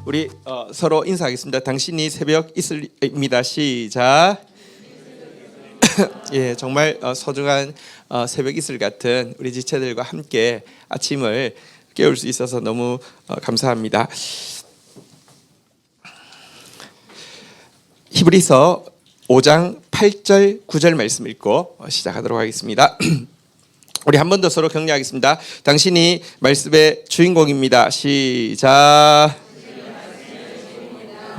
우리 서로 인사하겠습니다. 당신이 새벽 이슬입니다. 시작. 예, 정말 소중한 새벽 이슬 같은 우리 지체들과 함께 아침을 깨울 수 있어서 너무 감사합니다. 히브리서 5장 8절 9절 말씀 읽고 시작하도록 하겠습니다. 우리 한 번 더 서로 격려하겠습니다. 당신이 말씀의 주인공입니다. 시작.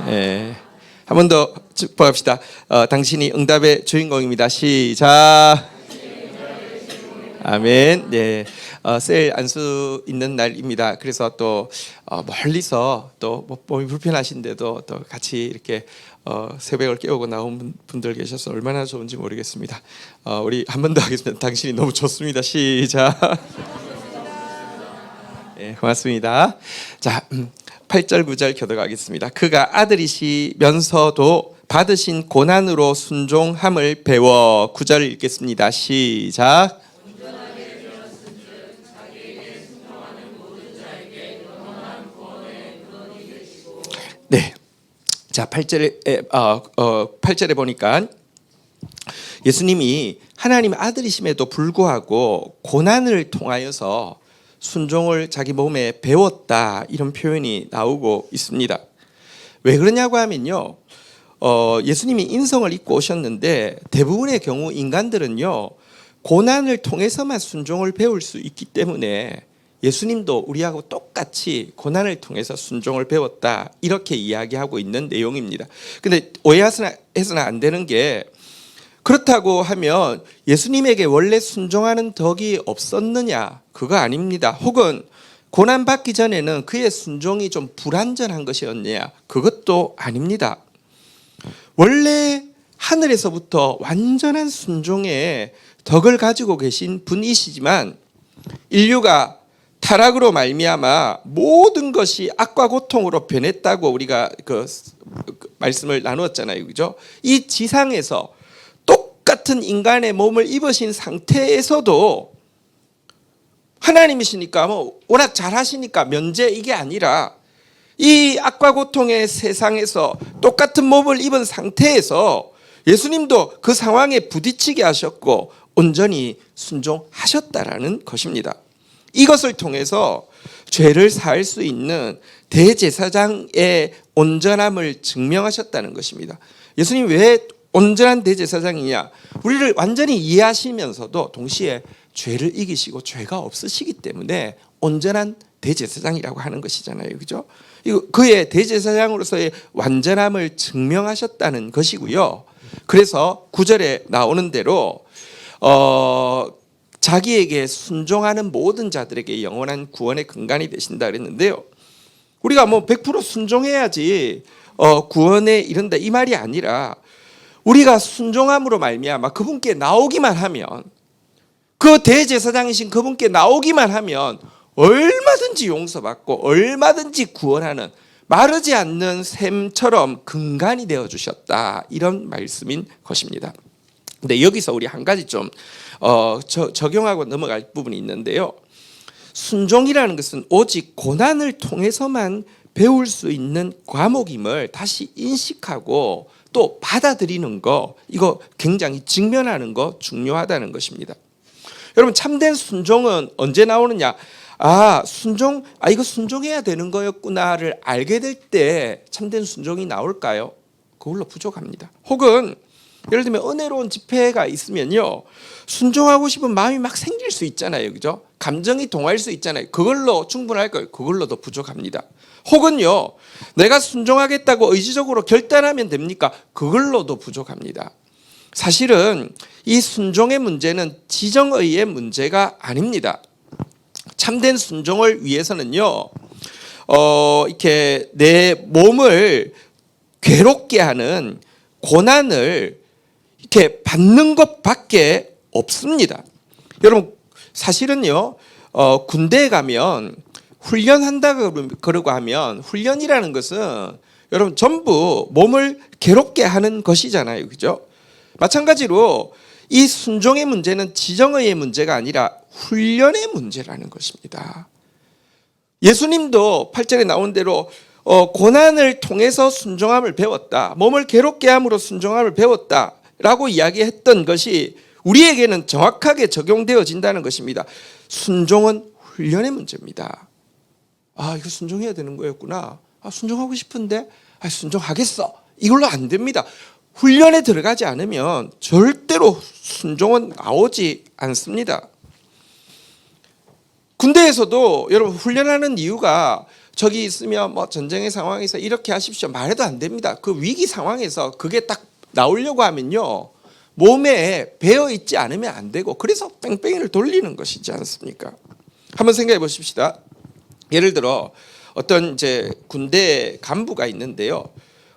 예, 한 번 더 축복합시다. 당신이 응답의 주인공입니다. 시작. 아멘. 네, 셀 안수 있는 날입니다. 그래서 또 멀리서 또 몸이 불편하신데도 또 같이 이렇게 새벽을 깨우고 나온 분들 계셔서 얼마나 좋은지 모르겠습니다. 우리 한 번 더 하겠습니다. 당신이 너무 좋습니다. 시작. 네, 고맙습니다. 자, 8절 9절 교독하겠습니다. 그가 아들이시면서도 받으신 고난으로 순종함을 배워 9절 읽겠습니다. 시작. 네. 자, 8절에 보니까 예수님이 하나님의 아들이심에도 불구하고 고난을 통하여서 순종을 자기 몸에 배웠다, 이런 표현이 나오고 있습니다. 왜 그러냐고 하면요, 예수님이 인성을 입고 오셨는데 대부분의 경우 인간들은요, 고난을 통해서만 순종을 배울 수 있기 때문에 예수님도 우리하고 똑같이 고난을 통해서 순종을 배웠다, 이렇게 이야기하고 있는 내용입니다. 근데 오해해서는 안 되는 게, 그렇다고 하면 예수님에게 원래 순종하는 덕이 없었느냐? 그거 아닙니다. 혹은 고난받기 전에는 그의 순종이 좀 불완전한 것이었느냐? 그것도 아닙니다. 원래 하늘에서부터 완전한 순종의 덕을 가지고 계신 분이시지만 인류가 타락으로 말미암아 모든 것이 악과 고통으로 변했다고 우리가 그 말씀을 나누었잖아요, 그죠? 이 지상에서 똑같은 인간의 몸을 입으신 상태에서도 하나님이시니까 뭐 워낙 잘하시니까 면제, 이게 아니라 이 악과 고통의 세상에서 똑같은 몸을 입은 상태에서 예수님도 그 상황에 부딪히게 하셨고 온전히 순종하셨다라는 것입니다. 이것을 통해서 죄를 사할 수 있는 대제사장의 온전함을 증명하셨다는 것입니다. 예수님 왜 온전한 대제사장이냐? 우리를 완전히 이해하시면서도 동시에 죄를 이기시고 죄가 없으시기 때문에 온전한 대제사장이라고 하는 것이잖아요, 그죠? 그의 대제사장으로서의 완전함을 증명하셨다는 것이고요. 그래서 9절에 나오는 대로 자기에게 순종하는 모든 자들에게 영원한 구원의 근간이 되신다 그랬는데요. 우리가 뭐 100% 순종해야지 구원에 이른다, 이 말이 아니라 우리가 순종함으로 말미암아 그분께 나오기만 하면, 그 대제사장이신 그분께 나오기만 하면 얼마든지 용서받고 얼마든지 구원하는 마르지 않는 샘처럼 근간이 되어 주셨다, 이런 말씀인 것입니다. 근데 여기서 우리 한 가지 좀 적용하고 넘어갈 부분이 있는데요. 순종이라는 것은 오직 고난을 통해서만 배울 수 있는 과목임을 다시 인식하고 또 받아들이는 거, 이거 굉장히 직면하는 거 중요하다는 것입니다. 여러분, 참된 순종은 언제 나오느냐? 이거 순종해야 되는 거였구나를 알게 될 때 참된 순종이 나올까요? 그걸로 부족합니다. 혹은 예를 들면 은혜로운 집회가 있으면요, 순종하고 싶은 마음이 막 생길 수 있잖아요, 그죠? 감정이 동할 수 있잖아요. 그걸로 충분할 거예요. 그걸로도 부족합니다. 혹은요, 내가 순종하겠다고 의지적으로 결단하면 됩니까? 그걸로도 부족합니다. 사실은 이 순종의 문제는 지정의의 문제가 아닙니다. 참된 순종을 위해서는요, 이렇게 내 몸을 괴롭게 하는 고난을 이렇게 받는 것밖에 없습니다. 여러분, 사실은요, 군대에 가면 훈련한다 그러고 하면, 훈련이라는 것은 여러분 전부 몸을 괴롭게 하는 것이잖아요, 그죠? 마찬가지로 이 순종의 문제는 지정의의 문제가 아니라 훈련의 문제라는 것입니다. 예수님도 8절에 나온 대로 고난을 통해서 순종함을 배웠다. 몸을 괴롭게 함으로 순종함을 배웠다라고 이야기했던 것이 우리에게는 정확하게 적용되어진다는 것입니다. 순종은 훈련의 문제입니다. 아, 이거 순종해야 되는 거였구나. 아, 순종하고 싶은데 순종하겠어. 이걸로 안 됩니다. 훈련에 들어가지 않으면 절대로 순종은 나오지 않습니다. 군대에서도 여러분 훈련하는 이유가 저기 있으면 뭐 전쟁의 상황에서 이렇게 하십시오 말해도 안 됩니다. 그 위기 상황에서 그게 딱 나오려고 하면요 몸에 배어 있지 않으면 안 되고, 그래서 뺑뺑이를 돌리는 것이지 않습니까? 한번 생각해 보십시다. 예를 들어 어떤 이제 군대 간부가 있는데요.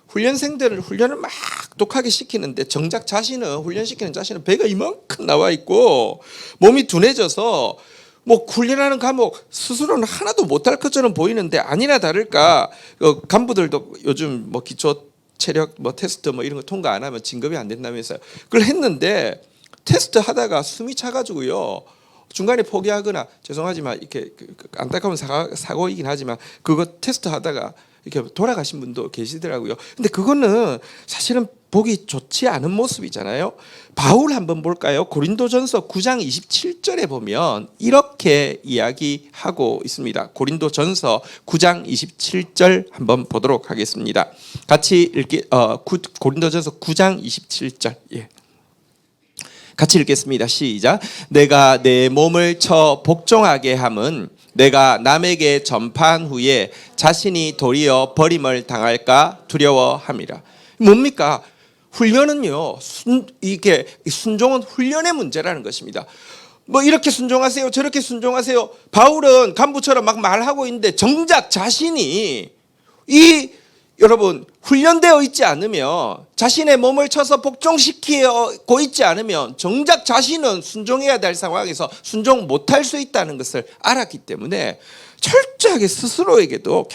훈련생들을 훈련을 막 독하게 시키는데 정작 자신은 훈련시키는 자신은 배가 이만큼 나와 있고 몸이 둔해져서 뭐 훈련하는 과목 스스로는 하나도 못할 것처럼 보이는데, 아니나 다를까 간부들도 요즘 뭐 기초 체력 뭐 테스트 뭐 이런 거 통과 안 하면 진급이 안 된다면서요. 그걸 했는데 테스트 하다가 숨이 차가지고요. 중간에 포기하거나, 죄송하지만 이렇게 안타까운 사고이긴 하지만 그거 테스트 하다가 이렇게 돌아가신 분도 계시더라고요. 근데 그거는 사실은 보기 좋지 않은 모습이잖아요. 바울 한번 볼까요? 고린도전서 9장 27절에 보면 이렇게 이야기하고 있습니다. 고린도전서 9장 27절 한번 보도록 하겠습니다. 같이 고린도전서 9장 27절. 예. 같이 읽겠습니다. 시작. 내가 내 몸을 쳐 복종하게 함은 내가 남에게 전파한 후에 자신이 도리어 버림을 당할까 두려워함이라. 뭡니까? 훈련은요, 이게 순종은 훈련의 문제라는 것입니다. 뭐 이렇게 순종하세요, 저렇게 순종하세요. 바울은 간부처럼 막 말하고 있는데 정작 자신이 여러분 훈련되어 있지 않으면, 자신의 몸을 쳐서 복종시키고 있지 않으면 정작 자신은 순종해야 될 상황에서 순종 못할 수 있다는 것을 알았기 때문에 철저하게 스스로에게도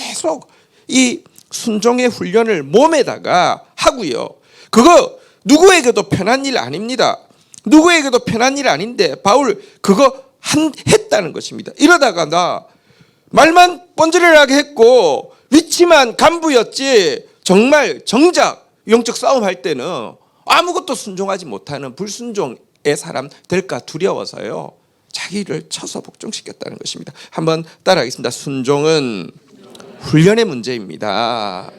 계속 이 순종의 훈련을 몸에다가 하고요. 그거 누구에게도 편한 일 아닙니다. 누구에게도 편한 일 아닌데 바울 그거 했다는 것입니다. 이러다가 나 말만 번지르르하게 했고 위치만 간부였지 정말 정작 영적 싸움할 때는 아무것도 순종하지 못하는 불순종의 사람 될까 두려워서요. 자기를 쳐서 복종시켰다는 것입니다. 한번 따라하겠습니다. 순종은 훈련의 문제입니다.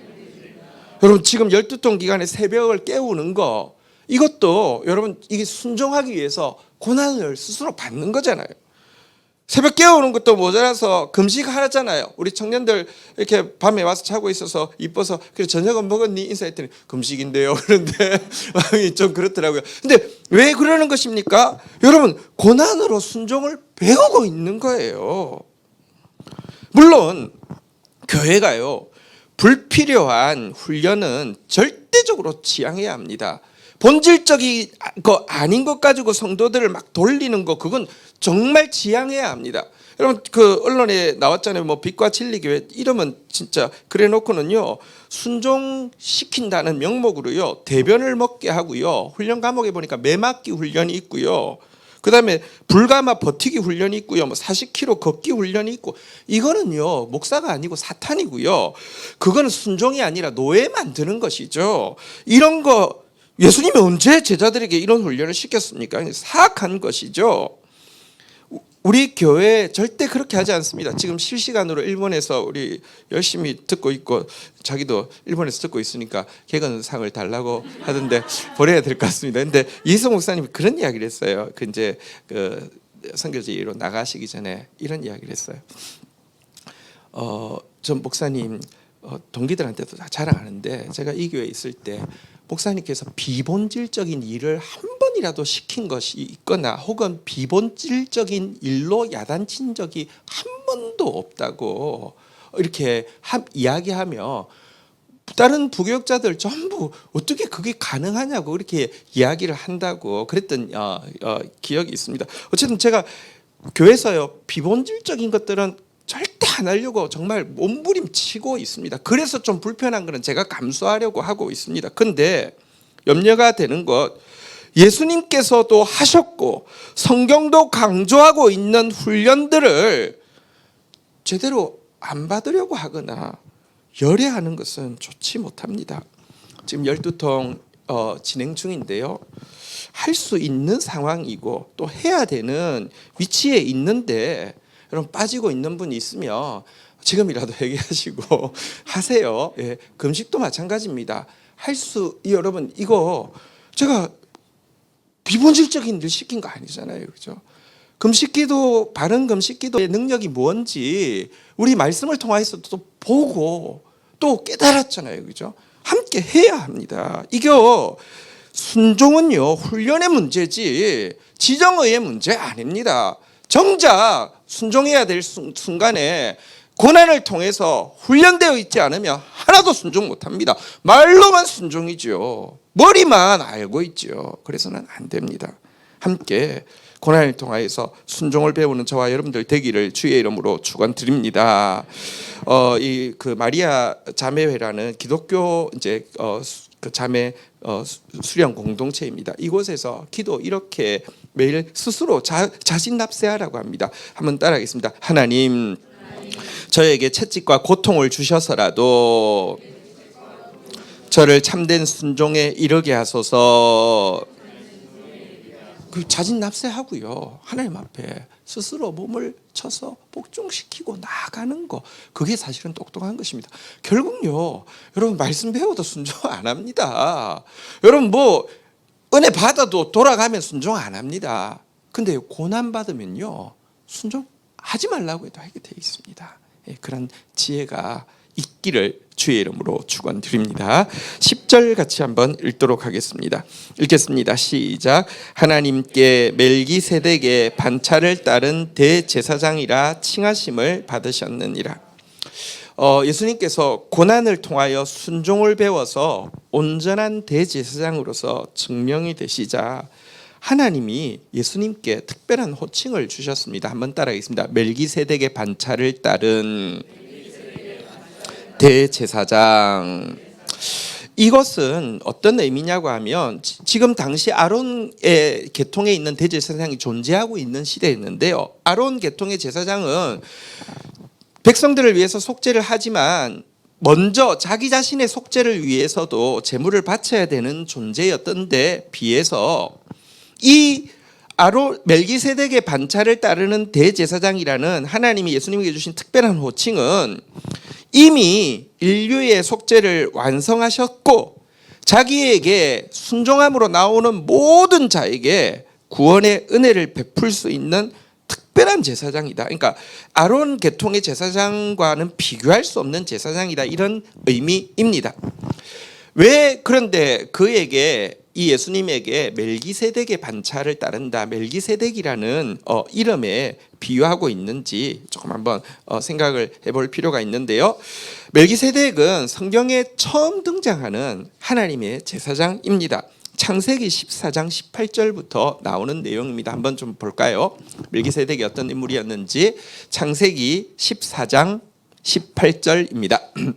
여러분 지금 12통 기간에 새벽을 깨우는 거, 이것도 여러분 이게 순종하기 위해서 고난을 스스로 받는 거잖아요. 새벽 깨우는 것도 모자라서 금식하잖아요. 우리 청년들 이렇게 밤에 와서 자고 있어서 이뻐서 그래 저녁은 먹었니? 인사했더니 금식인데요. 그런데 마음이 좀 그렇더라고요. 근데 왜 그러는 것입니까? 여러분 고난으로 순종을 배우고 있는 거예요. 물론 교회가요 불필요한 훈련은 절대적으로 지양해야 합니다. 본질적인 거 아닌 것 가지고 성도들을 막 돌리는 거, 그건 정말 지양해야 합니다. 여러분 그 언론에 나왔잖아요. 뭐 빛과 진리 교회 이러면 진짜 그래 놓고는요 순종시킨다는 명목으로요 대변을 먹게 하고요, 훈련 과목에 보니까 매맞기 훈련이 있고요, 그다음에 불가마 버티기 훈련이 있고요, 뭐 40km 걷기 훈련이 있고, 이거는요 목사가 아니고 사탄이고요. 그거는 순종이 아니라 노예 만드는 것이죠. 이런 거 예수님이 언제 제자들에게 이런 훈련을 시켰습니까? 사악한 것이죠. 우리 교회 절대 그렇게 하지 않습니다. 지금 실시간으로 일본에서 우리 열심히 듣고 있고, 자기도 일본에서 듣고 있으니까 개건상을 달라고 하던데 보내야 될 것 같습니다. 근데 이희성 목사님이 그런 이야기를 했어요. 그 이제 그 선교지로 나가시기 전에 이런 이야기를 했어요. 전 목사님 동기들한테도 다 자랑하는데, 제가 이 교회에 있을 때 목사님께서 비본질적인 일을 한 번이라도 시킨 것이 있거나 혹은 비본질적인 일로 야단친 적이 한 번도 없다고 이렇게 이야기하며, 다른 부교육자들 전부 어떻게 그게 가능하냐고 이렇게 이야기를 한다고 그랬던 기억이 있습니다. 어쨌든 제가 교회에서요 비본질적인 것들은 절대 안 하려고 정말 몸부림치고 있습니다. 그래서 좀 불편한 거는 제가 감수하려고 하고 있습니다. 그런데 염려가 되는 것, 예수님께서도 하셨고 성경도 강조하고 있는 훈련들을 제대로 안 받으려고 하거나 열애하는 것은 좋지 못합니다. 지금 12통 진행 중인데요. 할 수 있는 상황이고 또 해야 되는 위치에 있는데 여러분 빠지고 있는 분이 있으면 지금이라도 회개하시고 하세요. 예, 금식도 마찬가지입니다. 여러분 이거 제가 비본질적인 일 시킨 거 아니잖아요, 그렇죠? 금식기도 바른 금식기도의 능력이 뭔지 우리 말씀을 통해서 또 보고 또 깨달았잖아요, 그렇죠? 함께 해야 합니다. 이거 순종은요 훈련의 문제지 지정의의 문제 아닙니다. 정작 순종해야 될 순간에 고난을 통해서 훈련되어 있지 않으면 하나도 순종 못합니다. 말로만 순종이죠. 머리만 알고 있죠. 그래서는 안 됩니다. 함께 고난을 통하여서 순종을 배우는 저와 여러분들 되기를 주의 이름으로 축원드립니다. 이 그 마리아 자매회라는 기독교 이제 그 자매 수련 공동체입니다. 이곳에서 기도 이렇게 매일 스스로 자신 납세하라고 합니다. 한번 따라하겠습니다. 하나님, 저에게 채찍과 고통을 주셔서라도 저를 참된 순종에 이르게 하소서. 그 자진 납세하고요. 하나님 앞에 스스로 몸을 쳐서 복종시키고 나아가는 거, 그게 사실은 똑똑한 것입니다. 결국요, 여러분 말씀 배워도 순종 안 합니다. 여러분 뭐 은혜 받아도 돌아가면 순종 안 합니다. 근데 고난 받으면요 순종하지 말라고 해도 하게 돼 있습니다. 예, 그런 지혜가 있기를 주의 이름으로 축원드립니다. 10절 같이 한번 읽도록 하겠습니다. 읽겠습니다. 시작. 하나님께 멜기세덱의 반차를 따른 대제사장이라 칭하심을 받으셨느니라. 예수님께서 고난을 통하여 순종을 배워서 온전한 대제사장으로서 증명이 되시자 하나님이 예수님께 특별한 호칭을 주셨습니다. 한번 따라하겠습니다. 멜기세덱의 반차를 따른 대제사장. 이것은 어떤 의미냐고 하면 지금 당시 아론의 계통에 있는 대제사장이 존재하고 있는 시대였는데요. 아론 계통의 제사장은 백성들을 위해서 속죄를 하지만 먼저 자기 자신의 속죄를 위해서도 제물을 바쳐야 되는 존재였던 데 비해서 이 멜기세덱의 반차를 따르는 대제사장이라는 하나님이 예수님에게 주신 특별한 호칭은 이미 인류의 속죄를 완성하셨고 자기에게 순종함으로 나오는 모든 자에게 구원의 은혜를 베풀 수 있는 특별한 제사장이다. 그러니까 아론 계통의 제사장과는 비교할 수 없는 제사장이다, 이런 의미입니다. 왜 그런데 그에게 이 예수님에게 멜기세덱의 반차를 따른다, 멜기세덱이라는 이름에 비유하고 있는지 조금 한번 생각을 해볼 필요가 있는데요. 멜기세덱은 성경에 처음 등장하는 하나님의 제사장입니다. 창세기 14장 18절부터 나오는 내용입니다. 한번 좀 볼까요? 멜기세덱이 어떤 인물이었는지. 창세기 14장 18절입니다.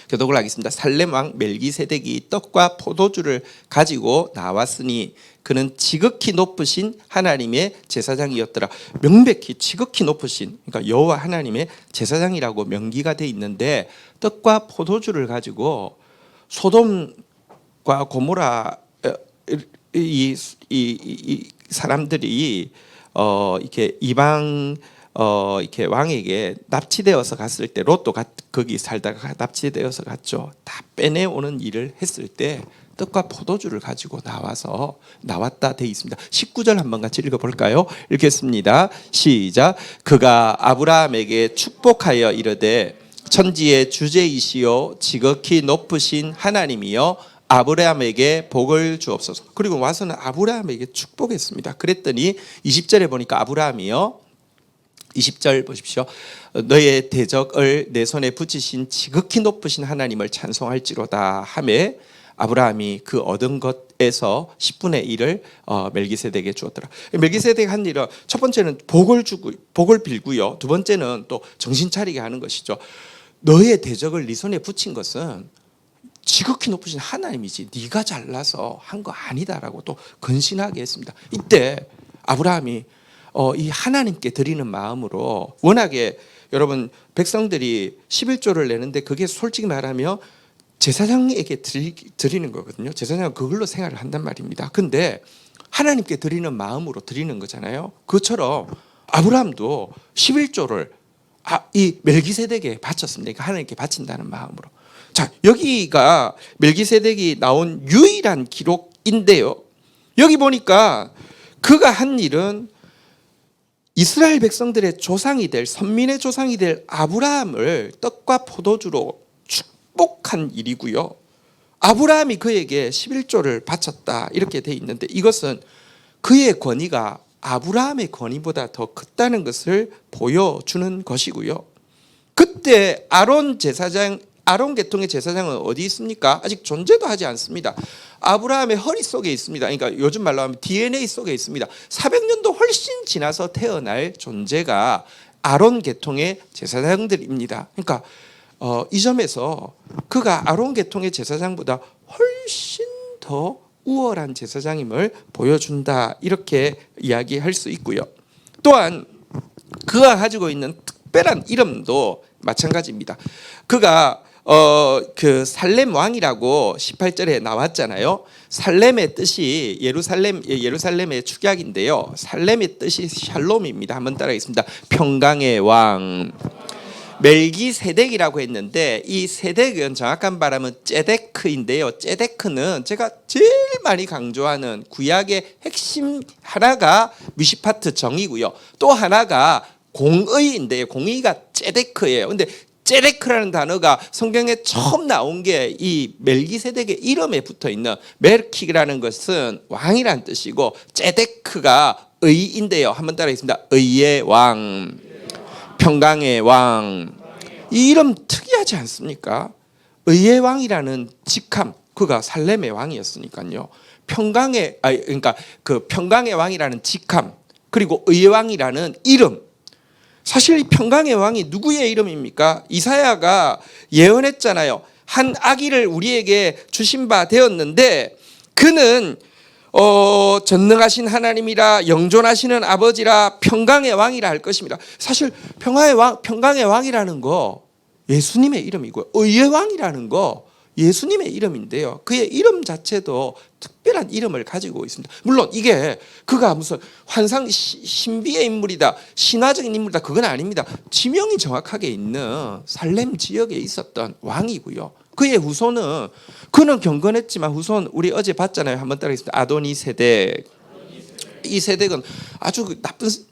교독을 하겠습니다. 살렘 왕 멜기세덱이 떡과 포도주를 가지고 나왔으니 그는 지극히 높으신 하나님의 제사장이었더라. 명백히 지극히 높으신, 그러니까 여호와 하나님의 제사장이라고 명기가 돼 있는데 떡과 포도주를 가지고 소돔과 고모라 이 사람들이 이렇게 이방 이렇게 왕에게 납치되어서 갔을 때, 롯도 거기 살다가 납치되어서 갔죠. 다 빼내오는 일을 했을 때 떡과 포도주를 가지고 나왔다 돼 있습니다. 19절 한번 같이 읽어볼까요? 읽겠습니다. 시작. 그가 아브라함에게 축복하여 이르되 천지의 주제이시요 지극히 높으신 하나님이여 아브라함에게 복을 주옵소서. 그리고 와서는 아브라함에게 축복했습니다. 그랬더니 20절에 보니까 아브라함이요, 20절 보십시오. 너의 대적을 내 손에 붙이신 지극히 높으신 하나님을 찬송할지로다 하매 아브라함이 그 얻은 것에서 10분의 1을 멜기세덱에게 주었더라. 멜기세덱 한 일은 첫 번째는 복을 빌고요. 두 번째는 또 정신 차리게 하는 것이죠. 너의 대적을 네 손에 붙인 것은 지극히 높으신 하나님이지 네가 잘나서 한 거 아니다라고 또 근신하게 했습니다. 이때 아브라함이 이 하나님께 드리는 마음으로, 워낙에 여러분 백성들이 11조를 내는데 그게 솔직히 말하면 제사장에게 드리는 거거든요. 제사장은 그걸로 생활을 한단 말입니다. 근데 하나님께 드리는 마음으로 드리는 거잖아요. 그처럼 아브라함도 11조를 이 멜기세덱에 바쳤습니다. 하나님께 바친다는 마음으로. 자, 여기가 멜기세덱이 나온 유일한 기록인데요. 여기 보니까 그가 한 일은 이스라엘 백성들의 조상이 될, 선민의 조상이 될 아브라함을 떡과 포도주로 축복한 일이고요. 아브라함이 그에게 11조를 바쳤다 이렇게 돼 있는데 이것은 그의 권위가 아브라함의 권위보다 더 컸다는 것을 보여주는 것이고요. 그때 아론 계통의 제사장은 어디 있습니까? 아직 존재도 하지 않습니다. 아브라함의 허리 속에 있습니다. 그러니까 요즘 말로 하면 DNA 속에 있습니다. 400년도 훨씬 지나서 태어날 존재가 아론 계통의 제사장들입니다. 그러니까 이 점에서 그가 아론 계통의 제사장보다 훨씬 더 우월한 제사장임을 보여준다 이렇게 이야기할 수 있고요. 또한 그가 가지고 있는 특별한 이름도 마찬가지입니다. 그가 그 살렘 왕이라고 18절에 나왔잖아요. 살렘의 뜻이 예루살렘의 축약인데요. 살렘의 뜻이 샬롬입니다. 한번 따라하겠습니다. 평강의 왕. 멜기세덱이라고 했는데 이 세덱은 정확한 발음은 ጼ데크인데요. ጼ데크는 제가 제일 많이 강조하는 구약의 핵심 하나가 미시파트 정의고요. 또 하나가 공의인데요. 공의가 ጼ데크예요. 근데 ጼ데크라는 단어가 성경에 처음 나온 게 이 멜기세덱의 이름에 붙어 있는 멜키라는 것은 왕이라는 뜻이고 ጼ데크가 의인데요. 한번 따라하겠습니다. 의의 왕. 평강의 왕. 이 이름 특이하지 않습니까? 의의 왕이라는 직함, 그가 살렘의 왕이었으니까요. 그러니까 그 평강의 왕이라는 직함, 그리고 의의 왕이라는 이름. 사실 이 평강의 왕이 누구의 이름입니까? 이사야가 예언했잖아요. 한 아기를 우리에게 주신 바 되었는데 그는 전능하신 하나님이라 영존하시는 아버지라 평강의 왕이라 할 것입니다. 사실 평강의 왕이라는 거 예수님의 이름이고요. 의의 왕이라는 거 예수님의 이름인데요. 그의 이름 자체도 특별한 이름을 가지고 있습니다. 물론 이게 그가 무슨 환상 신비의 인물이다, 신화적인 인물이다 그건 아닙니다. 지명이 정확하게 있는 살렘 지역에 있었던 왕이고요. 그의 후손은 그는 경건했지만 후손 우리 어제 봤잖아요. 한번 따라하겠습니다. 아도니세덱. 이 세덱은 아주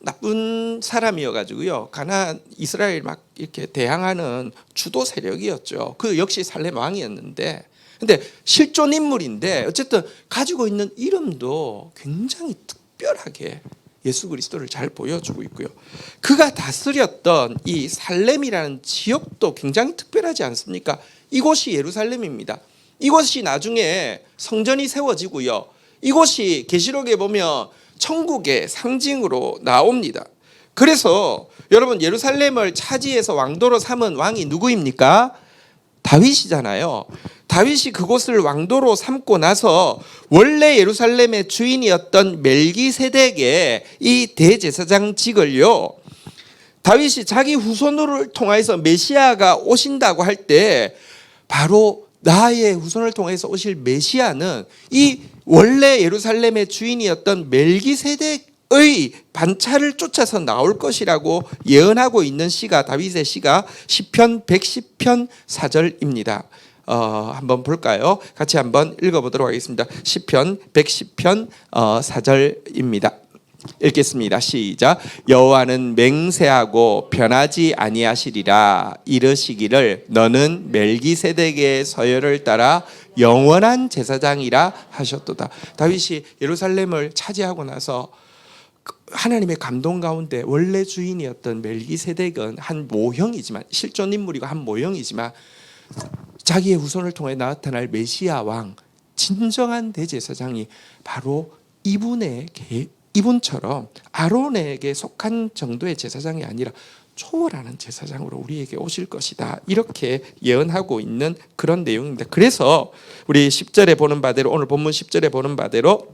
나쁜 사람이어가지고요. 가나안 이스라엘 막 이렇게 대항하는 주도 세력이었죠. 그 역시 살렘 왕이었는데, 근데 실존 인물인데 어쨌든 가지고 있는 이름도 굉장히 특별하게 예수 그리스도를 잘 보여주고 있고요. 그가 다스렸던 이 살렘이라는 지역도 굉장히 특별하지 않습니까? 이곳이 예루살렘입니다. 이곳이 나중에 성전이 세워지고요. 이곳이 계시록에 보면 천국의 상징으로 나옵니다. 그래서 여러분 예루살렘을 차지해서 왕도로 삼은 왕이 누구입니까? 다윗이잖아요. 다윗이 그곳을 왕도로 삼고 나서 원래 예루살렘의 주인이었던 멜기세덱의 이 대제사장직을요, 다윗이 자기 후손을 통해서 메시아가 오신다고 할 때 바로 나의 후손을 통해서 오실 메시아는 이 원래 예루살렘의 주인이었던 멜기세덱의 반차를 쫓아서 나올 것이라고 예언하고 있는 시가 다윗의 시가 시편 110편 4절입니다. 한번 볼까요? 같이 한번 읽어보도록 하겠습니다. 시편 110편 4절입니다. 읽겠습니다. 시작. 여호와는 맹세하고 변하지 아니하시리라. 이르시기를 너는 멜기세덱의 서열을 따라 영원한 제사장이라 하셨도다. 다윗이 예루살렘을 차지하고 나서 하나님의 감동 가운데 원래 주인이었던 멜기세덱은 한 모형이지만, 실존 인물이고 한 모형이지만 자기의 후손을 통해 나타날 메시아 왕, 진정한 대제사장이 바로 이분처럼 아론에게 속한 정도의 제사장이 아니라 초월하는 제사장으로 우리에게 오실 것이다. 이렇게 예언하고 있는 그런 내용입니다. 그래서 우리 10절에 보는 바대로, 오늘 본문 10절에 보는 바대로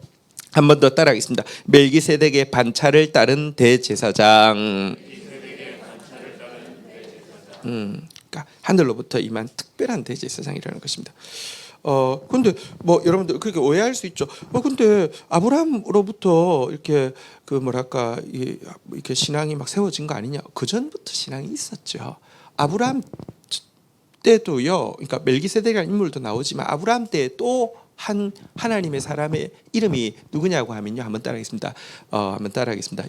한 번 더 따라하겠습니다. 멜기세덱의 반차를 따른 대제사장. 그러니까 하늘로부터 임한 특별한 대제사장이라는 것입니다. 근데 뭐 여러분들 그렇게 오해할 수 있죠. 근데 아브라함으로부터 이렇게 그 뭐랄까 이렇게 신앙이 막 세워진 거 아니냐? 그 전부터 신앙이 있었죠. 아브라함 때도요. 그러니까 멜기세덱이라는 인물도 나오지만 아브라함 때 또 한 하나님의 사람의 이름이 누구냐고 하면요. 한번 따라하겠습니다. 한번 따라하겠습니다.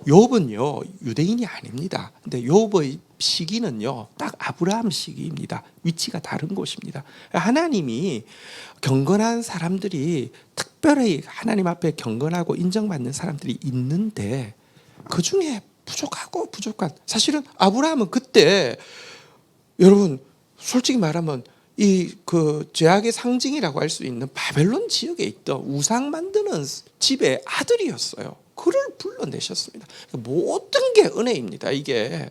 욥은요 유대인이 아닙니다. 근데 욥의 시기는요 딱 아브라함 시기입니다. 위치가 다른 곳입니다. 하나님이 경건한 사람들이 특별히 하나님 앞에 경건하고 인정받는 사람들이 있는데 그 중에 부족한 사실은 아브라함은 그때 여러분 솔직히 말하면 이 그 죄악의 상징이라고 할 수 있는 바벨론 지역에 있던 우상 만드는 집의 아들이었어요. 그를 불러내셨습니다. 모든 게 은혜입니다. 이게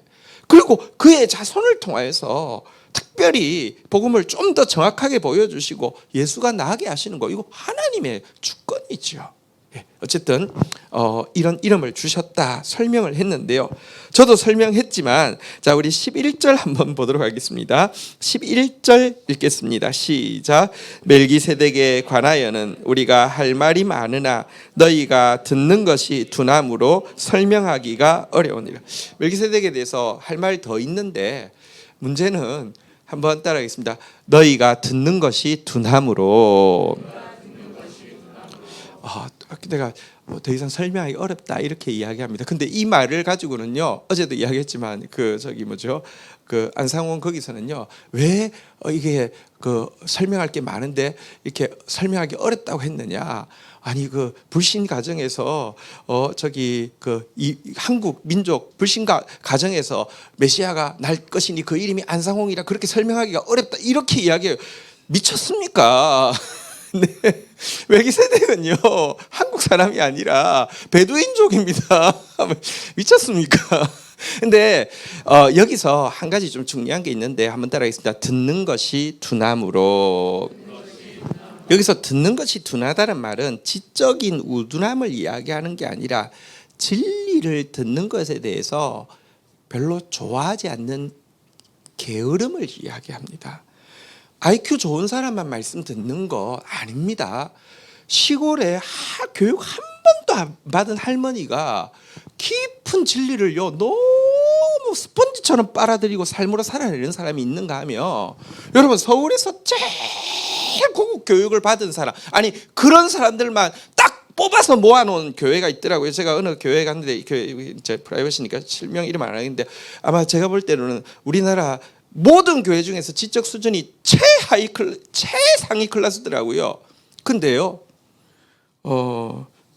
그리고 그의 자손을 통하여서 특별히 복음을 좀 더 정확하게 보여주시고 예수가 나게 하시는 거 이거 하나님의 주권이죠. 어쨌든 이런 이름을 주셨다 설명을 했는데요. 저도 설명했지만 자 우리 11절 한번 보도록 하겠습니다. 11절 읽겠습니다. 시작. 멜기세덱에 관하여는 우리가 할 말이 많으나 너희가 듣는 것이 둔함으로 설명하기가 어려우니라. 멜기세덱에 대해서 할 말이 더 있는데 문제는 한번 따라하겠습니다. 너희가 듣는 것이 둔함으로 내가 더 이상 설명하기 어렵다 이렇게 이야기합니다. 근데 이 말을 가지고는요 어제도 이야기했지만 그 안상원 거기서는요 왜 이게 그 설명할 게 많은데 이렇게 설명하기 어렵다고 했느냐? 아니 그 불신 가정에서 이 한국 민족 불신 가정에서 메시아가 날 것이니 그 이름이 안상홍이라 그렇게 설명하기가 어렵다 이렇게 이야기해요. 미쳤습니까? 네. 멜기세덱은요 한국 사람이 아니라 베두인족입니다. 미쳤습니까? 근데 여기서 한 가지 좀 중요한 게 있는데 한번 따라하겠습니다. 듣는 것이 둔함으로. 여기서 듣는 것이 둔하다는 말은 지적인 우둔함을 이야기하는 게 아니라 진리를 듣는 것에 대해서 별로 좋아하지 않는 게으름을 이야기합니다. IQ 좋은 사람만 말씀 듣는 거 아닙니다. 시골에 교육 한 번도 안 받은 할머니가 깊은 진리를요 너무 스펀지처럼 빨아들이고 삶으로 살아내는 사람이 있는가 하면 여러분 서울에서 제일 고급 교육을 받은 사람 아니 그런 사람들만 딱 뽑아서 모아놓은 교회가 있더라고요. 제가 어느 교회 갔는데 이제 프라이버시니까 실명 이름 안 하겠는데 아마 제가 볼 때는 우리나라 모든 교회 중에서 지적 수준이 최상위 클래스더라고요. 근데요,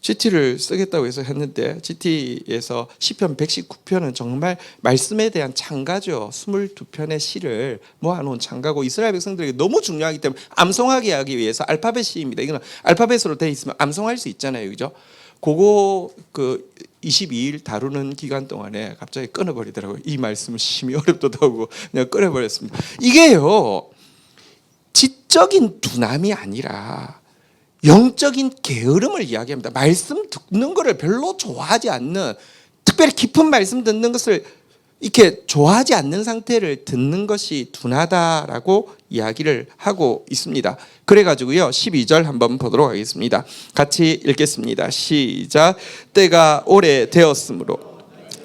GT를 쓰겠다고 해서 했는데 GT에서 시편 119편은 정말 말씀에 대한 창가죠. 22편의 시를 모아놓은 창가고 이스라엘 백성들에게 너무 중요하기 때문에 암송하게 하기 위해서 알파벳 시입니다. 이거는 알파벳으로 되어 있으면 암송할 수 있잖아요, 그죠? 그거 22일 다루는 기간 동안에 갑자기 끊어버리더라고요. 이 말씀은 심히 어렵다고 하고 그냥 끊어버렸습니다. 이게요 지적인 둔함이 아니라 영적인 게으름을 이야기합니다. 말씀 듣는 것을 별로 좋아하지 않는 특별히 깊은 말씀 듣는 것을 이렇게 좋아하지 않는 상태를 듣는 것이 둔하다라고 이야기를 하고 있습니다. 그래가지고요 12절 한번 보도록 하겠습니다. 같이 읽겠습니다. 시작. 때가 오래되었으므로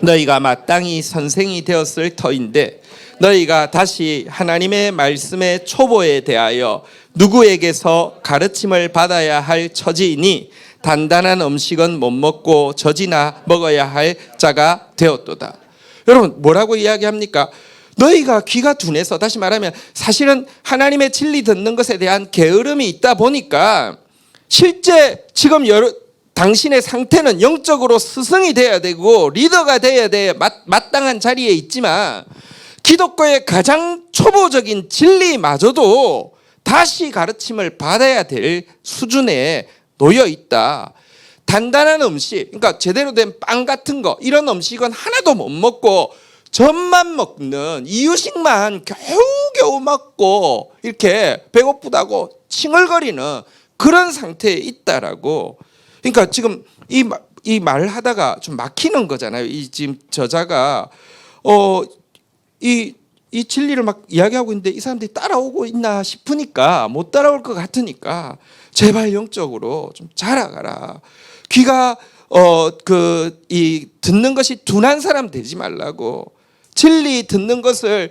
너희가 마땅히 선생이 되었을 터인데 너희가 다시 하나님의 말씀의 초보에 대하여 누구에게서 가르침을 받아야 할 처지이니 단단한 음식은 못 먹고 젖이나 먹어야 할 자가 되었도다. 여러분 뭐라고 이야기합니까? 너희가 귀가 둔해서 다시 말하면 사실은 하나님의 진리 듣는 것에 대한 게으름이 있다 보니까 실제 지금 당신의 상태는 영적으로 스승이 돼야 되고 리더가 돼야 돼 마땅한 자리에 있지만 기독교의 가장 초보적인 진리마저도 다시 가르침을 받아야 될 수준에 놓여 있다. 단단한 음식, 그러니까 제대로 된 빵 같은 거 이런 음식은 하나도 못 먹고 젖만 먹는 이유식만 겨우겨우 먹고 이렇게 배고프다고 칭얼거리는 그런 상태에 있다라고. 그러니까 지금 이 말을 하다가 좀 막히는 거잖아요. 이 지금 저자가 이 진리를 막 이야기하고 있는데 이 사람들이 따라오고 있나 싶으니까 못 따라올 것 같으니까 제발 영적으로 좀 자라가라. 귀가 듣는 것이 둔한 사람 되지 말라고. 진리 듣는 것을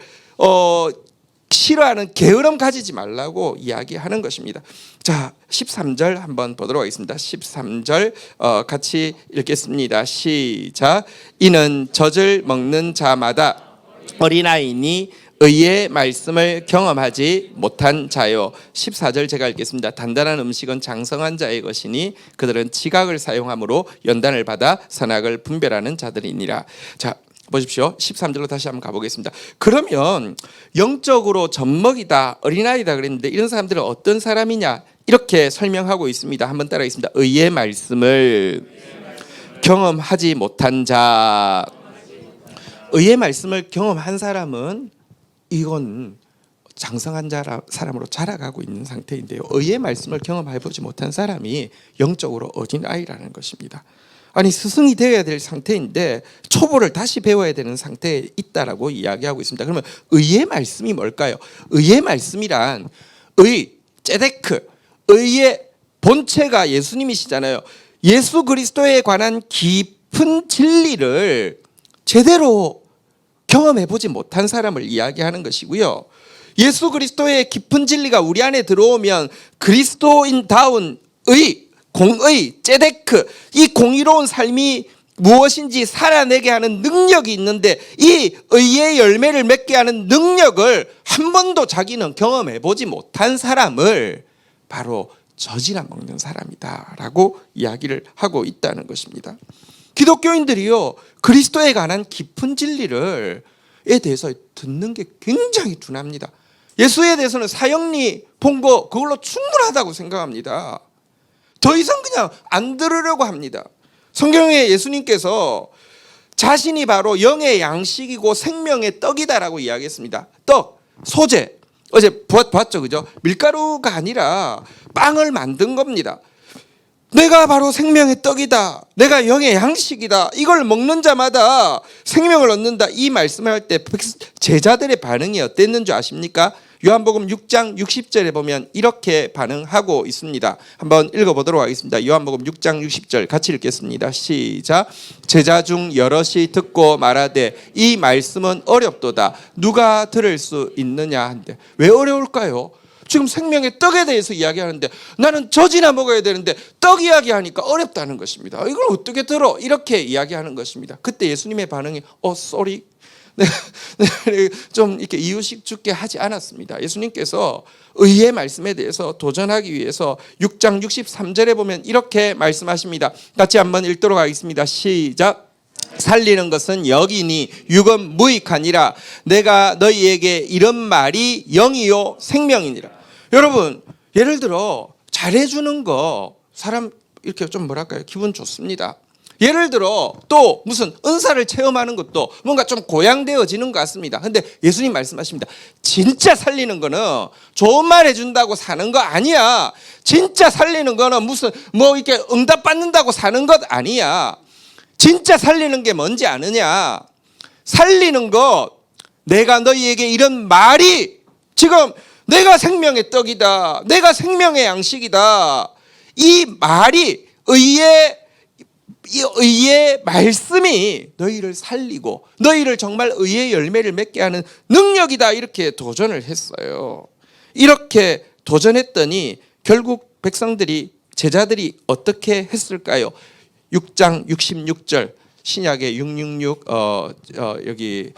싫어하는 게으름 가지지 말라고 이야기하는 것입니다. 자, 13절 한번 보도록 하겠습니다. 13절 같이 읽겠습니다. 시작. 이는 젖을 먹는 자마다 어린아이니 의의 말씀을 경험하지 못한 자요. 14절 제가 읽겠습니다. 단단한 음식은 장성한 자의 것이니 그들은 지각을 사용함으로 연단을 받아 선악을 분별하는 자들이니라. 자, 보십시오. 13절로 다시 한번 가보겠습니다. 그러면 영적으로 젖먹이다, 어린아이다 그랬는데 이런 사람들은 어떤 사람이냐? 이렇게 설명하고 있습니다. 한번 따라하겠습니다. 의의 말씀을 경험하지 못한 자. 의의 말씀을 경험한 사람은 이건 장성한 사람으로 자라가고 있는 상태인데요. 의의 말씀을 경험해보지 못한 사람이 영적으로 어린아이라는 것입니다. 아니 스승이 되어야 될 상태인데 초보를 다시 배워야 되는 상태에 있다라고 이야기하고 있습니다. 그러면 의의 말씀이 뭘까요? 의의 말씀이란 제데크, 의의 본체가 예수님이시잖아요. 예수 그리스도에 관한 깊은 진리를 제대로 경험해보지 못한 사람을 이야기하는 것이고요. 예수 그리스도의 깊은 진리가 우리 안에 들어오면 그리스도인다운 공의, 제데크, 이 공의로운 삶이 무엇인지 살아내게 하는 능력이 있는데 이 의의 열매를 맺게 하는 능력을 한 번도 자기는 경험해보지 못한 사람을 바로 젖이나 먹는 사람이다라고 이야기를 하고 있다는 것입니다. 기독교인들이요, 그리스도에 관한 깊은 진리를 대해서 듣는 게 굉장히 둔합니다. 예수에 대해서는 사형리 본 거 그걸로 충분하다고 생각합니다. 더 이상 그냥 안 들으려고 합니다. 성경에 예수님께서 자신이 바로 영의 양식이고 생명의 떡이다라고 이야기했습니다. 떡, 소재. 어제 봤죠, 그죠? 밀가루가 아니라 빵을 만든 겁니다. 내가 바로 생명의 떡이다. 내가 영의 양식이다. 이걸 먹는 자마다 생명을 얻는다. 이 말씀을 할 때 제자들의 반응이 어땠는 줄 아십니까? 요한복음 6장 60절에 보면 이렇게 반응하고 있습니다. 한번 읽어보도록 하겠습니다. 요한복음 6장 60절 같이 읽겠습니다. 시작. 제자 중 여럿이 듣고 말하되 이 말씀은 어렵도다. 누가 들을 수 있느냐 한데 왜 어려울까요? 지금 생명의 떡에 대해서 이야기하는데 나는 젖이나 먹어야 되는데 떡 이야기하니까 어렵다는 것입니다. 이걸 어떻게 들어? 이렇게 이야기하는 것입니다. 그때 예수님의 반응이 쏘리. 좀 이렇게 이유식 죽게 하지 않았습니다. 예수님께서 의의 말씀에 대해서 도전하기 위해서 6장 63절에 보면 이렇게 말씀하십니다. 같이 한번 읽도록 하겠습니다. 시작. 살리는 것은 영이니 육은 무익하니라. 내가 너희에게 이런 말이 영이요 생명이니라. 여러분, 예를 들어 잘해주는 거 사람 이렇게 좀 뭐랄까요, 기분 좋습니다. 예를 들어 또 무슨 은사를 체험하는 것도 뭔가 좀 고양되어지는 것 같습니다. 근데 예수님 말씀하십니다. 진짜 살리는 거는 좋은 말 해준다고 사는 거 아니야. 진짜 살리는 거는 무슨 뭐 이렇게 응답받는다고 사는 것 아니야. 진짜 살리는 게 뭔지 아느냐? 살리는 것, 내가 너희에게 이런 말이 지금 내가 생명의 떡이다. 내가 생명의 양식이다. 이 말이 의의 말씀이 너희를 살리고 너희를 정말 의의 열매를 맺게 하는 능력이다. 이렇게 도전을 했어요. 이렇게 도전했더니 결국 백성들이 제자들이 어떻게 했을까요? 6장 66절 신약의 666 여기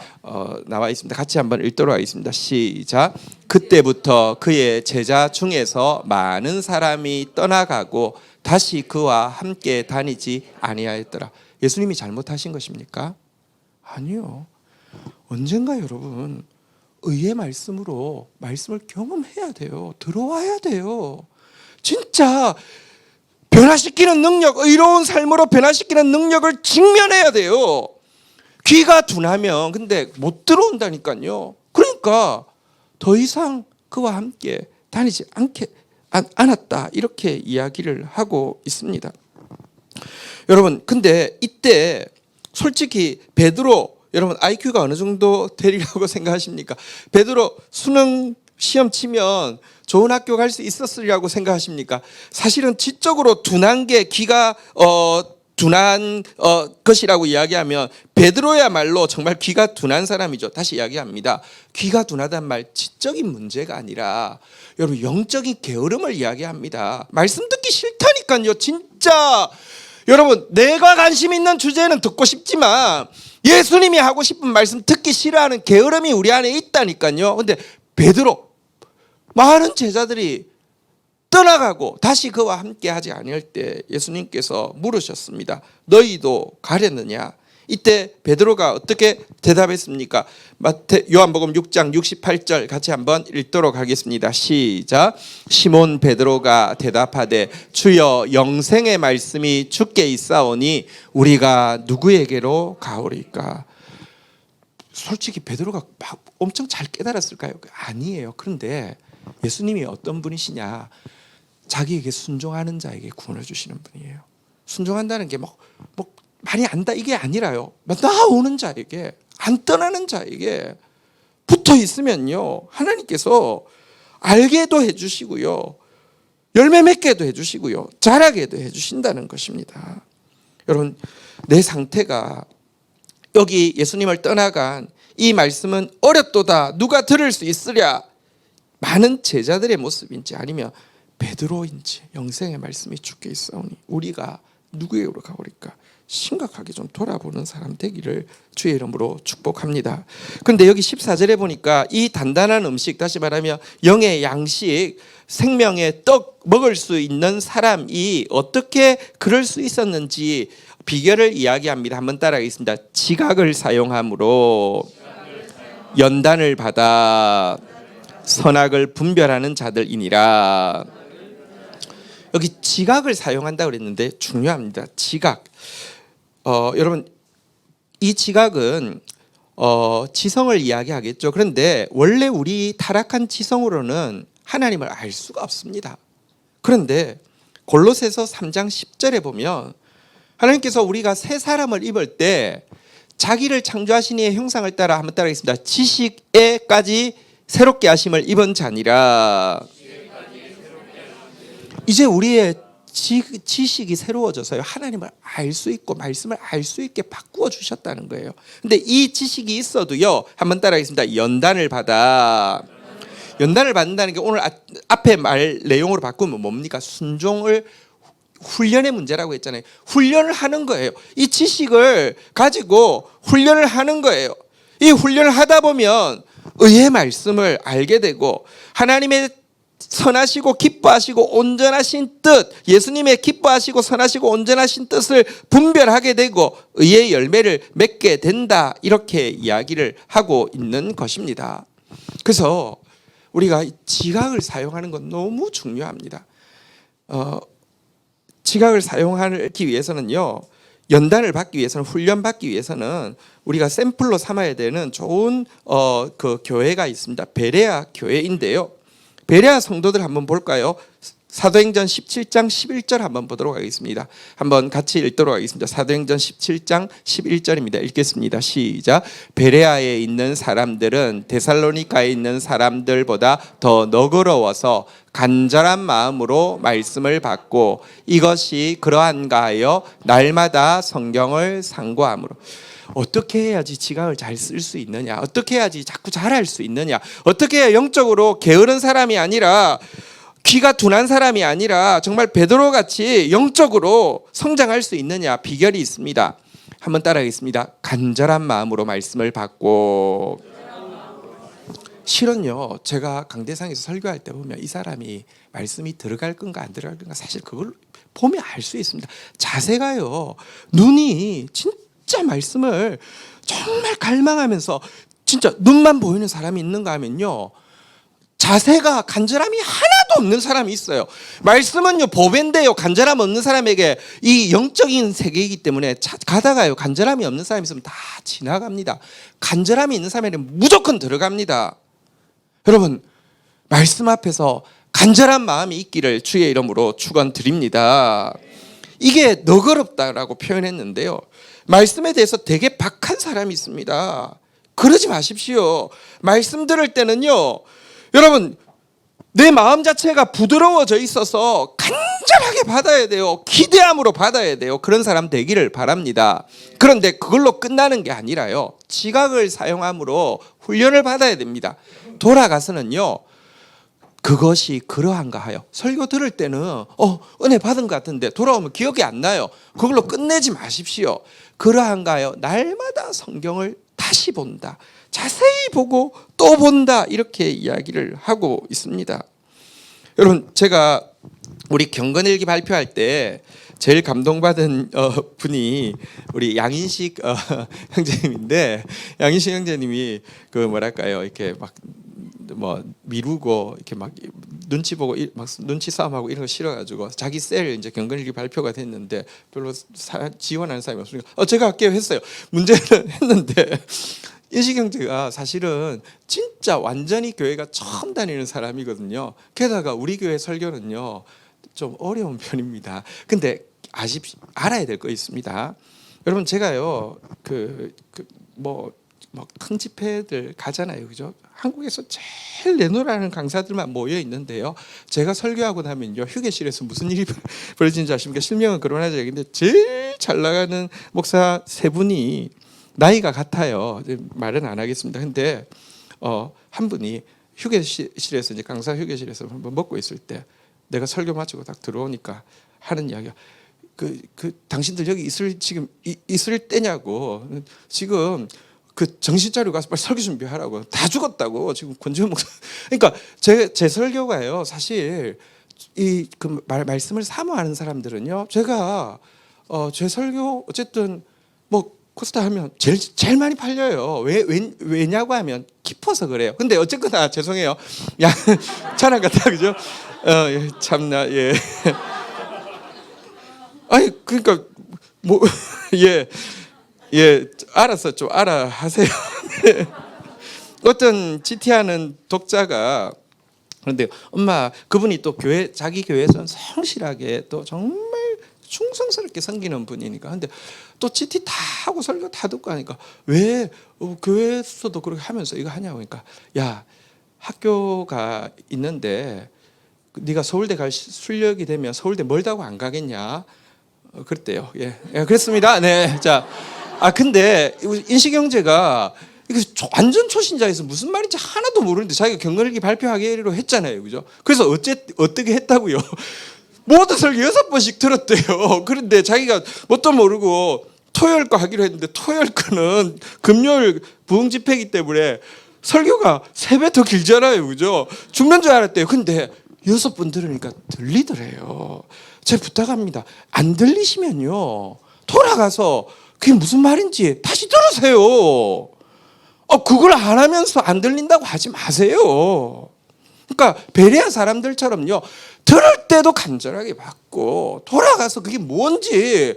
나와 있습니다. 같이 한번 읽도록 하겠습니다. 시작. 그때부터 그의 제자 중에서 많은 사람이 떠나가고 다시 그와 함께 다니지 아니하였더라. 예수님이 잘못하신 것입니까? 아니요. 언젠가 여러분 의의 말씀으로 말씀을 경험해야 돼요. 들어와야 돼요. 진짜 변화시키는 능력, 의로운 삶으로 변화시키는 능력을 직면해야 돼요. 귀가 둔하면 근데 못 들어온다니까요. 그러니까 더 이상 그와 함께 다니지 않았다. 이렇게 이야기를 하고 있습니다. 여러분, 근데 이때 솔직히 베드로 여러분 IQ가 어느 정도 되리라고 생각하십니까? 베드로 수능 시험 치면 좋은 학교 갈 수 있었으리라고 생각하십니까? 사실은 지적으로 둔한 게 귀가 둔한 것이라고 이야기하면 베드로야말로 정말 귀가 둔한 사람이죠. 다시 이야기합니다. 귀가 둔하단 말 지적인 문제가 아니라 여러분 영적인 게으름을 이야기합니다. 말씀 듣기 싫다니까요. 진짜 여러분 내가 관심 있는 주제는 듣고 싶지만 예수님이 하고 싶은 말씀 듣기 싫어하는 게으름이 우리 안에 있다니까요. 근데 베드로 많은 제자들이 떠나가고 다시 그와 함께 하지 아니할 때 예수님께서 물으셨습니다. 너희도 가려느냐? 이때 베드로가 어떻게 대답했습니까? 요한복음 6장 68절 같이 한번 읽도록 하겠습니다. 시작. 시몬 베드로가 대답하되 주여 영생의 말씀이 주께 있사오니 우리가 누구에게로 가오리까? 솔직히 베드로가 엄청 잘 깨달았을까요? 아니에요. 그런데 예수님이 어떤 분이시냐? 자기에게 순종하는 자에게 구원을 주시는 분이에요. 순종한다는 게 많이 안다 이게 아니라요. 나오는 자에게, 안 떠나는 자에게 붙어 있으면요, 하나님께서 알게도 해주시고요, 열매 맺게도 해주시고요, 자라게도 해주신다는 것입니다. 여러분, 내 상태가 여기 예수님을 떠나간 이 말씀은 어렵도다, 누가 들을 수 있으랴, 많은 제자들의 모습인지 아니면 베드로인지 영생의 말씀이 주께 있사오니 우리가 누구에게로 가오리까? 심각하게 좀 돌아보는 사람 되기를 주의 이름으로 축복합니다. 그런데 여기 14절에 보니까 이 단단한 음식, 다시 말하면 영의 양식, 생명의 떡 먹을 수 있는 사람이 어떻게 그럴 수 있었는지 비결을 이야기합니다. 한번 따라하겠습니다. 지각을 사용함으로 연단을 받아 선악을 분별하는 자들이니라. 여기 지각을 사용한다고 그랬는데 중요합니다. 지각. 여러분, 이 지각은 지성을 이야기하겠죠. 그런데 원래 우리 타락한 지성으로는 하나님을 알 수가 없습니다. 그런데 골로새서 3장 10절에 보면 하나님께서 우리가 새 사람을 입을 때 자기를 창조하신 이의 형상을 따라 한번 따라하겠습니다. 지식에까지 새롭게 하심을 입은 자니라. 이제 우리의 지식이 새로워져서요, 하나님을 알 수 있고 말씀을 알 수 있게 바꾸어 주셨다는 거예요. 근데 이 지식이 있어도요, 한번 따라하겠습니다. 연단을 받아. 연단을 받는다는 게 오늘 앞에 말 내용으로 바꾸면 뭡니까? 순종을 훈련의 문제라고 했잖아요. 훈련을 하는 거예요. 이 지식을 가지고 훈련을 하는 거예요. 이 훈련을 하다 보면 의의 말씀을 알게 되고 하나님의 선하시고 기뻐하시고 온전하신 뜻, 예수님의 기뻐하시고 선하시고 온전하신 뜻을 분별하게 되고 의의 열매를 맺게 된다, 이렇게 이야기를 하고 있는 것입니다. 그래서 우리가 지각을 사용하는 건 너무 중요합니다. 지각을 사용하기 위해서는요, 연단을 받기 위해서는, 훈련 받기 위해서는 우리가 샘플로 삼아야 되는 좋은 그 교회가 있습니다. 베레아 교회인데요. 베레아 성도들 한번 볼까요? 사도행전 17장 11절 한번 보도록 하겠습니다. 한번 같이 읽도록 하겠습니다. 사도행전 17장 11절입니다. 읽겠습니다. 시작. 베레아에 있는 사람들은 데살로니가에 있는 사람들보다 더 너그러워서 간절한 마음으로 말씀을 받고 이것이 그러한가 하여 날마다 성경을 상고함으로. 어떻게 해야지 지각을 잘 쓸 수 있느냐, 어떻게 해야지 자꾸 잘할 수 있느냐, 어떻게 해야 영적으로 게으른 사람이 아니라 귀가 둔한 사람이 아니라 정말 베드로 같이 영적으로 성장할 수 있느냐, 비결이 있습니다. 한번 따라하겠습니다. 간절한 마음으로 말씀을 받고. 실은요, 제가 강대상에서 설교할 때 보면 이 사람이 말씀이 들어갈 건가 안 들어갈 건가 사실 그걸 보면 알 수 있습니다. 자세가요, 눈이 진짜 말씀을 정말 갈망하면서 진짜 눈만 보이는 사람이 있는가 하면요, 자세가 간절함이 하나도 없는 사람이 있어요. 말씀은요 보배인데요, 간절함 없는 사람에게 이 영적인 세계이기 때문에 가다가요 간절함이 없는 사람이 있으면 다 지나갑니다. 간절함이 있는 사람에게는 무조건 들어갑니다. 여러분, 말씀 앞에서 간절한 마음이 있기를 주의 이름으로 축원드립니다. 이게 너그럽다라고 표현했는데요. 말씀에 대해서 되게 박한 사람이 있습니다. 그러지 마십시오. 말씀 들을 때는요, 여러분 내 마음 자체가 부드러워져 있어서 간절하게 받아야 돼요. 기대함으로 받아야 돼요. 그런 사람 되기를 바랍니다. 그런데 그걸로 끝나는 게 아니라요, 지각을 사용함으로 훈련을 받아야 됩니다. 돌아가서는요, 그것이 그러한가 하여, 설교 들을 때는 은혜 받은 것 같은데 돌아오면 기억이 안 나요. 그걸로 끝내지 마십시오. 그러한가 하여 날마다 성경을 다시 본다, 자세히 보고 또 본다, 이렇게 이야기를 하고 있습니다. 여러분, 제가 우리 경건일기 발표할 때 제일 감동받은 분이 우리 양인식 형제님인데, 양인식 형제님이 그 뭐랄까요, 이렇게 막 뭐 미루고 이렇게 막 눈치 보고 막 눈치 싸움하고 이런 거 싫어가지고 자기 셀 이제 경건일기 발표가 됐는데 별로 지원하는 사람이 없으니까 제가 할게요 했어요. 문제는 했는데 인식 형제가 사실은 진짜 완전히 교회가 처음 다니는 사람이거든요. 게다가 우리 교회 설교는요 좀 어려운 편입니다. 근데 알아야 될 거 있습니다. 여러분, 제가요 뭐 큰 집회들 가잖아요, 그죠? 한국에서 제일 내놓으라는 강사들만 모여 있는데요, 제가 설교하고 나면요 휴게실에서 무슨 일이 벌어지는지 아십니까? 실명은 그러나죠. 근데 제일 잘 나가는 목사 세 분이 나이가 같아요. 말은 안 하겠습니다. 근데 한 분이 휴게실에서 이제 강사 휴게실에서 한번 먹고 있을 때 내가 설교 마치고 딱 들어오니까 하는 이야기가 당신들 여기 지금 있을 때냐고, 지금 그 정신 차리고 가서 빨리 설교 준비하라고, 다 죽었다고 지금 권지훈 목사. 그러니까 제 설교가요, 사실 이 말씀을 사모하는 사람들은요, 제가 제 설교 어쨌든 뭐 코스타 하면 제일 많이 팔려요. 왜냐고 하면 깊어서 그래요. 근데 어쨌거나 죄송해요. 야, 찬양 같다, 그죠? 예, 참나, 예. 아니 그러니까 뭐 예, 알아서 좀 알아 하세요. 어떤 GT하는 독자가, 그런데 엄마, 그분이 또 자기 교회에서는 성실하게 또 정말 충성스럽게 섬기는 분이니까, 근데 또 GT 다 하고 설교 다 듣고 하니까 왜 교회에서도 그렇게 하면서 이거 하냐고. 그러니까 야, 학교가 있는데 네가 서울대 갈 실력이 되면 서울대 멀다고 안 가겠냐? 그랬대요. 예, 그랬습니다. 네, 자. 근데 인식 형제가 이거 완전 초신자에서 무슨 말인지 하나도 모르는데 자기가 경건일기 발표하기로 했잖아요, 그죠? 그래서 어떻게 했다고요? 모든 설교 6번씩 들었대요. 그런데 자기가 뭣도 모르고 토요일 거 하기로 했는데 토요일 거는 금요일 부흥 집회이기 때문에 설교가 3배 더 길잖아요, 그죠? 죽는 줄 알았대요. 근데 6번 들으니까 들리더래요. 제가 부탁합니다. 안 들리시면요, 돌아가서 그게 무슨 말인지 다시 들으세요. 그걸 안 하면서 안 들린다고 하지 마세요. 그러니까 베레아 사람들처럼요, 들을 때도 간절하게 받고 돌아가서 그게 뭔지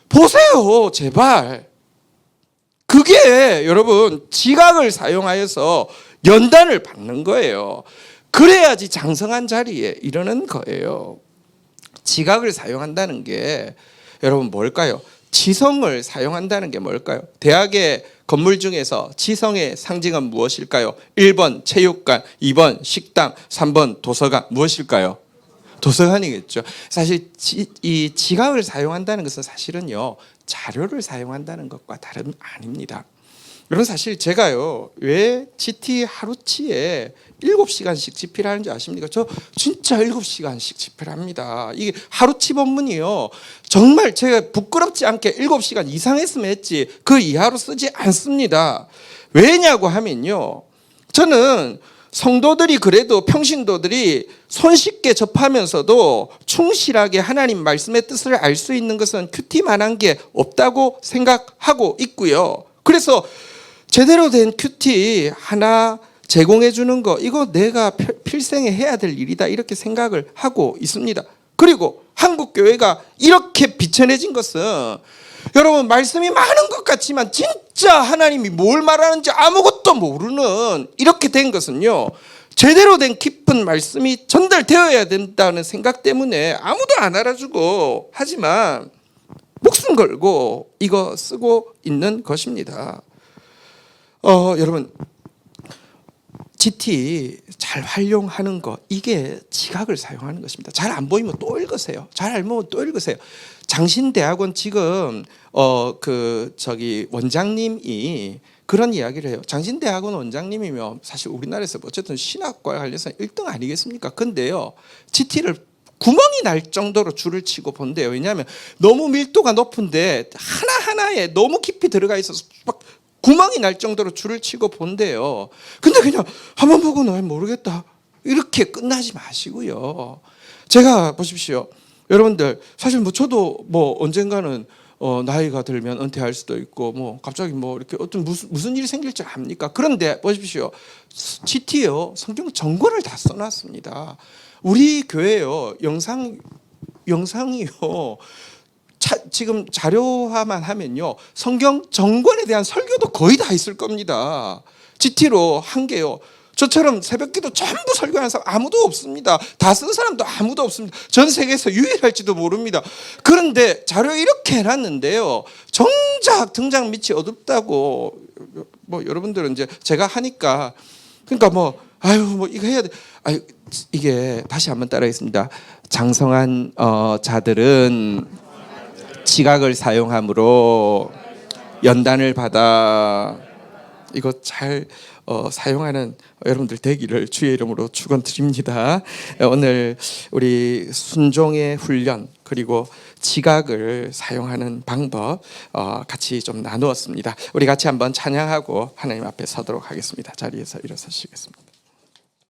보세요, 제발. 그게 여러분 지각을 사용하여서 연단을 받는 거예요. 그래야지 장성한 자리에 이르는 거예요. 지각을 사용한다는 게 여러분 뭘까요? 지성을 사용한다는 게 뭘까요? 대학의 건물 중에서 지성의 상징은 무엇일까요? 1번 체육관, 2번 식당, 3번 도서관. 무엇일까요? 도서관이겠죠. 사실 이 지각을 사용한다는 것은 사실은요, 자료를 사용한다는 것과 다름 아닙니다. 여러분, 사실 제가요 왜 GT 하루치에 7시간씩 집회를 하는지 아십니까? 저 진짜 7시간씩 집회를 합니다. 이게 하루치 본문이요, 정말 제가 부끄럽지 않게 7시간 이상 했으면 했지 그 이하로 쓰지 않습니다. 왜냐고 하면요, 저는 성도들이, 그래도 평신도들이 손쉽게 접하면서도 충실하게 하나님 말씀의 뜻을 알 수 있는 것은 큐티만한 게 없다고 생각하고 있고요. 그래서 제대로 된 큐티 하나 제공해 주는 거, 이거 내가 필생에 해야 될 일이다, 이렇게 생각을 하고 있습니다. 그리고 한국 교회가 이렇게 비천해진 것은 여러분 말씀이 많은 것 같지만 진짜 하나님이 뭘 말하는지 아무것도 모르는, 이렇게 된 것은요 제대로 된 깊은 말씀이 전달되어야 된다는 생각 때문에 아무도 안 알아주고 하지만 목숨 걸고 이거 쓰고 있는 것입니다. 여러분 GT 잘 활용하는 거 이게 지각을 사용하는 것입니다. 잘 안 보이면 또 읽으세요. 잘 안 보면 또 읽으세요. 장신대학원 지금 원장님이 그런 이야기를 해요. 장신대학원 원장님이면 사실 우리나라에서 어쨌든 신학과 관련해서 1등 아니겠습니까? 근데요 GT를 구멍이 날 정도로 줄을 치고 본대요. 왜냐하면 너무 밀도가 높은데 하나하나에 너무 깊이 들어가 있어서 막 구멍이 날 정도로 줄을 치고 본대요. 근데 그냥 한번 보고 나 모르겠다 이렇게 끝나지 마시고요. 제가 보십시오. 여러분들 사실 저도 언젠가는 나이가 들면 은퇴할 수도 있고 갑자기 이렇게 어떤 무슨 일이 생길지 압니까? 그런데 보십시오. GT요 성경 전권을 다 써놨습니다. 우리 교회요 영상이요 지금 자료화만 하면요 성경 전권에 대한 설교도 거의 다 있을 겁니다. GT로 한 개요. 저처럼 새벽기도 전부 설교하는 사람 아무도 없습니다. 다 쓴 사람도 아무도 없습니다. 전 세계에서 유일할지도 모릅니다. 그런데 자료 이렇게 해놨는데요 정작 등장 밑이 어둡다고 여러분들은 이제 제가 하니까 그러니까 이거 해야 돼. 이게 다시 한번 따라하겠습니다. 장성한 자들은 지각을 사용함으로 연단을 받아 이거 잘 사용하는 여러분들 되기를 주의 이름으로 축원드립니다. 오늘 우리 순종의 훈련 그리고 지각을 사용하는 방법 같이 좀 나누었습니다. 우리 같이 한번 찬양하고 하나님 앞에 서도록 하겠습니다. 자리에서 일어서시겠습니다.